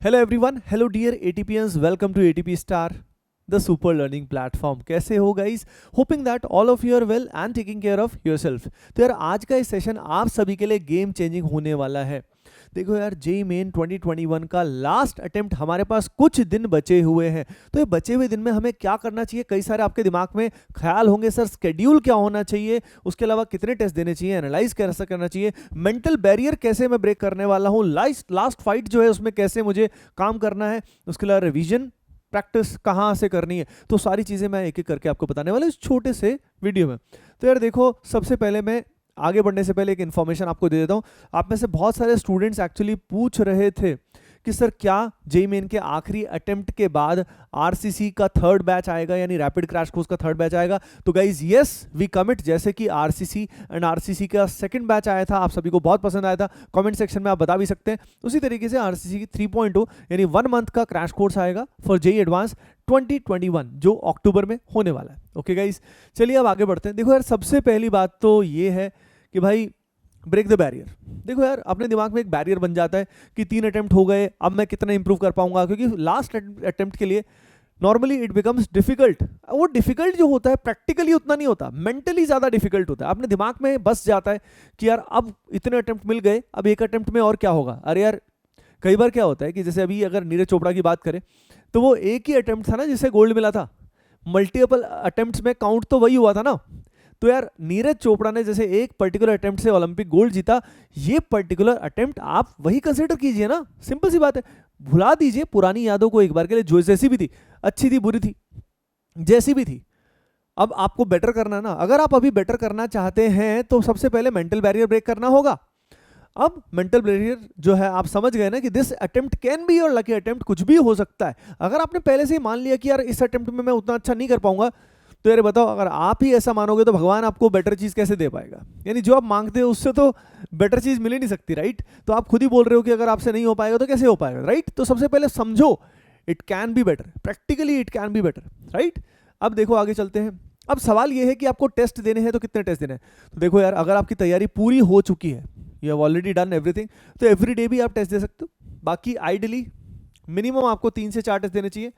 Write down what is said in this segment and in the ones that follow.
Hello everyone, hello dear ATPians, welcome to ATP star the super learning platform. कैसे हो guys? Hoping that all of you are well and taking care of yourself. तो यार आज का इस session आप सभी के लिए गेम चेंजिंग होने वाला है। देखो यार, जेईई मेन 2021 का लास्ट अटेम्प्ट हमारे पास कुछ दिन बचे हुए हैं। तो ये बचे हुए दिन में हमें क्या करना चाहिए? कई सारे आपके दिमाग में ख्याल होंगे, सर स्केड्यूल क्या होना चाहिए, उसके अलावा कितने टेस्ट देने चाहिए, एनालाइज कैसे करना चाहिए, मेंटल बैरियर कैसे मैं ब्रेक करने वाला हूँ, लास्ट फाइट जो है उसमें कैसे मुझे काम करना है, उसके अलावा रिवीजन प्रैक्टिस कहाँ से करनी है। तो सारी चीज़ें मैं एक एक करके आपको बताने वाला हूँ इस छोटे से वीडियो में। तो यार देखो, सबसे पहले मैं आगे बढ़ने से पहले एक इन्फॉर्मेशन आपको दे देता हूँ। आप में से बहुत सारे स्टूडेंट्स एक्चुअली पूछ रहे थे कि सर क्या जेईई मेन के आखिरी अटेम्प्ट के बाद आरसीसी का थर्ड बैच आएगा, यानी रैपिड क्रैश कोर्स का थर्ड बैच आएगा? तो गाइज यस, वी कमिट। जैसे कि आरसीसी का सेकंड बैच आया था, आप सभी को बहुत पसंद आया था, कमेंट सेक्शन में आप बता भी सकते हैं। उसी तरीके से आरसीसी की 3.0 यानी 1 मंथ का क्रैश कोर्स आएगा फॉर जेईई एडवांस 2021 जो अक्टूबर में होने वाला है। ओके गाइज, चलिए अब आगे बढ़ते हैं। देखो यार, सबसे पहली बात तो ये है कि भाई ब्रेक द बैरियर। देखो यार, अपने दिमाग में एक बैरियर बन जाता है कि 3 अटेम्प्ट हो गए, अब मैं कितना इंप्रूव कर पाऊंगा, क्योंकि लास्ट अटेम्प्ट के लिए नॉर्मली इट बिकम्स डिफिकल्ट। वो डिफिकल्ट जो होता है प्रैक्टिकली उतना नहीं होता, मेंटली ज़्यादा डिफिकल्ट होता है। अपने दिमाग में बस जाता है कि यार अब इतने अटेम्प्ट मिल गए, अब एक अटेम्प्ट में और क्या होगा। अरे यार, कई बार क्या होता है कि जैसे अभी अगर नीरज चोपड़ा की बात करें तो वो एक ही अटेम्प्ट था ना जिससे गोल्ड मिला था, मल्टीपल अटेम्प्ट्स में काउंट तो वही हुआ था ना। तो यार नीरज चोपड़ा ने जैसे एक पर्टिकुलर अटेम्प्ट से ओलंपिक गोल्ड जीता, ये पर्टिकुलर अटेम्प्ट आप वही कंसीडर कीजिए ना। सिंपल सी बात है, भुला दीजिए पुरानी यादों को एक बार के लिए, जो जैसी भी थी, अच्छी थी बुरी थी, जैसी भी थी। अब आपको बेटर करना ना, अगर आप अभी बेटर करना चाहते हैं तो सबसे पहले मेंटल बैरियर ब्रेक करना होगा। अब मेंटल बैरियर जो है, आप समझ गए ना कि this attempt can be your lucky attempt, कुछ भी हो सकता है। अगर आपने पहले से ही मान लिया कि यार इस अटेम्प्ट में मैं उतना अच्छा नहीं कर पाऊंगा, तो यार बताओ, अगर आप ही ऐसा मानोगे तो भगवान आपको बेटर चीज कैसे दे पाएगा? यानी जो आप मांगते हो उससे तो बेटर चीज मिल ही नहीं सकती, राइट? तो आप खुद ही बोल रहे हो कि अगर आपसे नहीं हो पाएगा तो कैसे हो पाएगा, राइट? तो सबसे पहले समझो it can be better, practically it can be better, right? अब देखो आगे चलते हैं। अब सवाल ये है कि आपको टेस्ट देने हैं तो कितने टेस्ट देने हैं। तो देखो यार, अगर आपकी तैयारी पूरी हो चुकी है, you have already done everything, तो एवरी डे भी आप टेस्ट दे सकते हो। बाकी आइडियली मिनिमम आपको 3 से 4 टेस्ट देने चाहिए।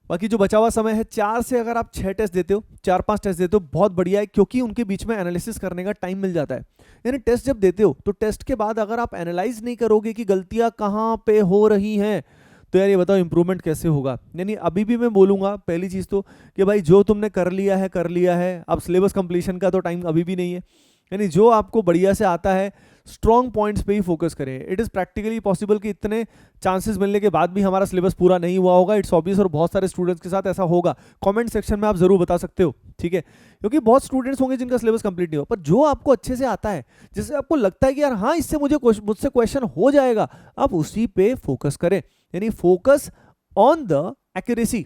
बाकी जो बचा हुआ समय है, 4 से अगर आप 6 टेस्ट देते हो, 4-5 टेस्ट देते हो, बहुत बढ़िया है, क्योंकि उनके बीच में एनालिसिस करने का टाइम मिल जाता है। यानी टेस्ट जब देते हो तो टेस्ट के बाद अगर आप एनालाइज नहीं करोगे कि गलतियां कहाँ पे हो रही हैं, तो यार ये बताओ इंप्रूवमेंट कैसे होगा? यानी अभी भी मैं बोलूंगा पहली चीज तो कि भाई जो तुमने कर लिया है कर लिया है, अब सिलेबस कंप्लीशन का तो टाइम अभी भी नहीं है। यानी जो आपको बढ़िया से आता है, स्ट्रॉन्ग पॉइंट्स पे ही फोकस करें। इट इज़ प्रैक्टिकली पॉसिबल कि इतने चांसेस मिलने के बाद भी हमारा सिलेबस पूरा नहीं हुआ होगा, इट्स ऑब्वियस, और बहुत सारे स्टूडेंट्स के साथ ऐसा होगा। कमेंट सेक्शन में आप जरूर बता सकते हो, ठीक है? क्योंकि बहुत स्टूडेंट्स होंगे जिनका सिलेबस कंप्लीट नहीं हो, पर जो आपको अच्छे से आता है, जिससे आपको लगता है कि यार हाँ, इससे मुझसे क्वेश्चन हो जाएगा, आप उसी पे फोकस करें। यानी focus on the accuracy,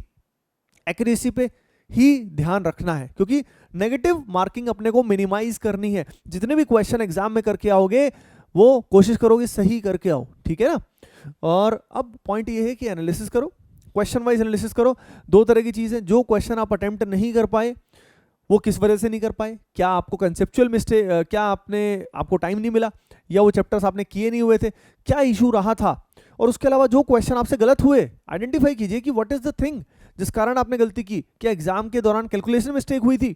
accuracy पे ही ध्यान रखना है, क्योंकि नेगेटिव मार्किंग अपने को मिनिमाइज करनी है। जितने भी क्वेश्चन एग्जाम में करके आओगे वो कोशिश करोगे सही करके आओ, ठीक है ना? और अब पॉइंट ये है कि एनालिसिस करो, क्वेश्चन वाइज एनालिसिस करो। 2 तरह की चीज़ है, जो क्वेश्चन आप अटेम्प्ट नहीं कर पाए वो किस वजह से नहीं कर पाए, क्या आपको कंसेप्चुअल मिस्टेक, क्या आपको टाइम नहीं मिला, या वो चैप्टर्स आपने किए नहीं हुए थे, क्या इशू रहा था। और उसके अलावा जो क्वेश्चन आपसे गलत हुए, आइडेंटिफाई कीजिए कि व्हाट इज द थिंग जिस कारण आपने गलती की। क्या एग्जाम के दौरान कैलकुलेशन मिस्टेक हुई थी,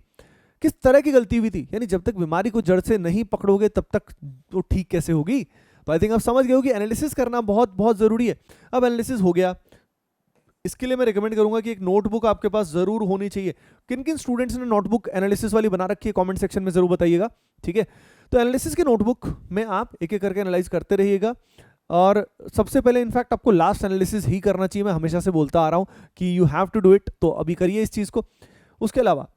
किस तरह की गलती हुई थी? यानी जब तक बीमारी को जड़ से नहीं पकड़ोगे तब तक वो ठीक कैसे होगी? तो आई थिंक आप समझ गए हो कि एनालिसिस करना बहुत बहुत जरूरी है। अब एनालिसिस हो गया, इसके लिए मैं रिकमेंड करूंगा कि एक नोटबुक आपके पास जरूर होनी चाहिए। किन किन स्टूडेंट्स ने नोटबुक एनालिसिस वाली बना रखी है, कमेंट सेक्शन में जरूर बताइएगा, ठीक है? तो एनालिसिस की नोटबुक में आप एक एक करके एनालाइज करते रहिएगा। और सबसे पहले इनफैक्ट आपको लास्ट एनालिसिस ही करना चाहिए, मैं हमेशा से बोलता आ रहा हूं कि you have to do it, तो अभी करिए इस चीज को। उसके अलावा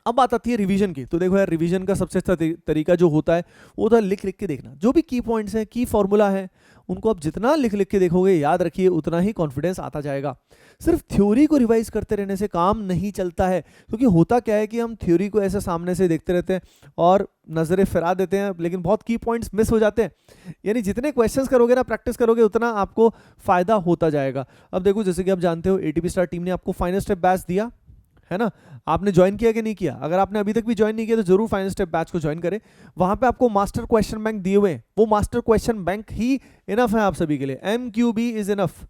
अब बात आती है रिवीजन की। तो देखो यार, रिवीजन का सबसे अच्छा तरीका जो होता है वो होता है लिख लिख के देखना। जो भी की पॉइंट्स हैं, की फॉर्मूला है, उनको आप जितना लिख लिख के देखोगे, याद रखिए, उतना ही कॉन्फिडेंस आता जाएगा। सिर्फ थ्योरी को रिवाइज करते रहने से काम नहीं चलता है, क्योंकि होता क्या है कि हम थ्योरी को ऐसे सामने से देखते रहते हैं और नजरें फिरा देते हैं, लेकिन बहुत की पॉइंट्स मिस हो जाते हैं। यानी जितने क्वेश्चंस करोगे ना, प्रैक्टिस करोगे, उतना आपको फायदा होता जाएगा। अब देखो, जैसे कि आप जानते हो, एटीपी स्टार टीम ने आपको फाइनल स्टेप बैच दिया, है ना। आपने ज्वाइन किया कि नहीं किया? अगर आपने अभी तक भी ज्वाइन नहीं किया तो जरूर फाइनल स्टेप बैच को ज्वाइन करें। वहां पे आपको मास्टर क्वेश्चन बैंक दिए हुए हैं, वो मास्टर क्वेश्चन बैंक ही इनफ है आप सभी के लिए। MQB इज इनफ,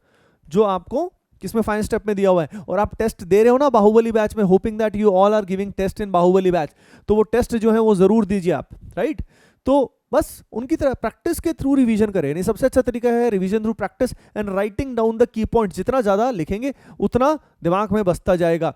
जो आपको किसमें फाइनल स्टेप में दिया हुआ है। और आप टेस्ट दे रहे हो ना बाहुबली बैच में, hoping that you all are giving test in Baahubali batch, तो वो टेस्ट जो है वो जरूर दीजिए आप, राइट। तो बस उनकी तरह प्रैक्टिस के थ्रू रिवीजन करें, नहीं सबसे अच्छा तरीका है revision through practice and writing down the key point. जितना ज्यादा लिखेंगे उतना दिमाग में बसता जाएगा।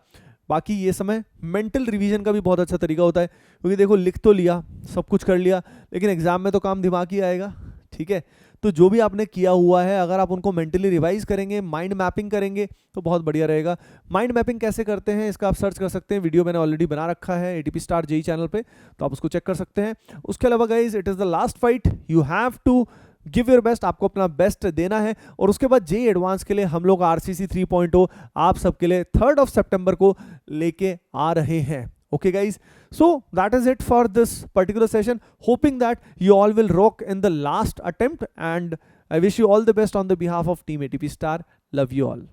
बाकी ये समय मेंटल रिवीजन का भी बहुत अच्छा तरीका होता है, क्योंकि देखो लिख तो लिया, सब कुछ कर लिया, लेकिन एग्जाम में तो काम दिमाग ही आएगा, ठीक है। तो जो भी आपने किया हुआ है अगर आप उनको मेंटली रिवाइज करेंगे, माइंड मैपिंग करेंगे तो बहुत बढ़िया रहेगा। माइंड मैपिंग कैसे करते हैं इसका आप सर्च कर सकते हैं, वीडियो मैंने ऑलरेडी बना रखा है ATP स्टार जेई चैनल पे, तो आप उसको चेक कर सकते हैं। उसके अलावा guys it is the last fight, you have to give your best, आपको अपना बेस्ट देना है। और उसके बाद जेई एडवांस के लिए हम लोग RCC 3.0 आप सबके लिए 3rd of September को लेके आ रहे हैं। Okay guys, so that is it for this particular session, hoping that you all will rock in the last attempt, and I wish you all the best on the behalf of Team ATP Star. Love you all.